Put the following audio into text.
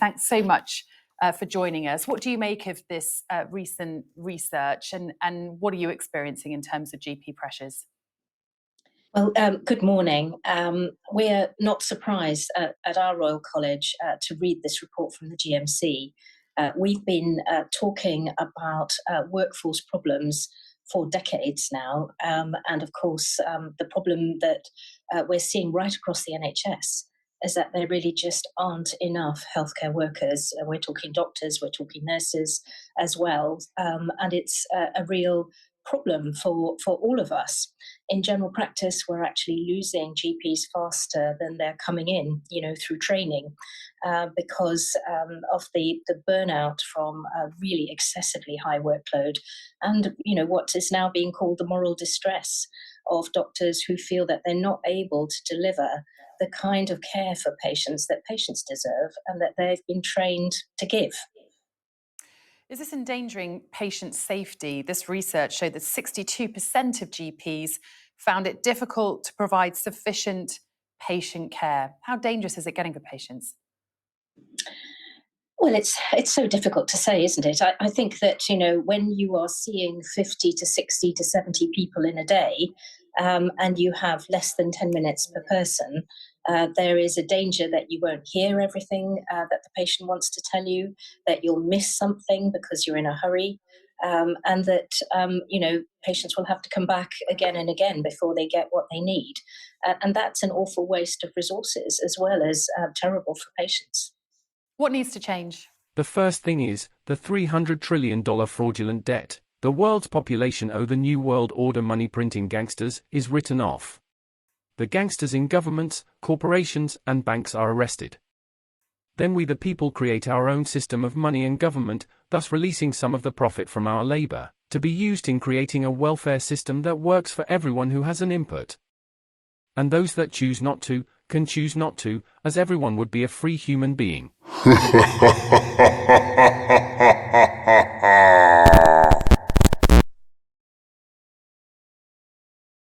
Thanks so much for joining us. What do you make of this recent research, and what are you experiencing in terms of GP pressures? Well, good morning. We're not surprised at our Royal College to read this report from the GMC. We've been talking about workforce problems for decades now, and of course, the problem that we're seeing right across the NHS is that there really just aren't enough healthcare workers. We're talking doctors, we're talking nurses as well, and it's a real problem for all of us. In general practice, we're actually losing GPs faster than they're coming in, through training, because of the burnout from a really excessively high workload, and what is now being called the moral distress of doctors who feel that they're not able to deliver the kind of care for patients that patients deserve and that they've been trained to give. Is this endangering patient safety? This research showed that 62% of GPs found it difficult to provide sufficient patient care. How dangerous is it getting for patients? Well, it's so difficult to say, isn't it? I think that, when you are seeing 50 to 60 to 70 people in a day, and you have less than 10 minutes per person, there is a danger that you won't hear everything that the patient wants to tell you, that you'll miss something because you're in a hurry, and that, patients will have to come back again and again before they get what they need. And that's an awful waste of resources as well as terrible for patients. What needs to change? The first thing is the $300 trillion fraudulent debt the world's population owe the New World Order money printing gangsters is written off. The gangsters in governments, corporations, and banks are arrested. Then we the people create our own system of money and government, thus releasing some of the profit from our labor, to be used in creating a welfare system that works for everyone who has an input. And those that choose not to, can choose not to, as everyone would be a free human being.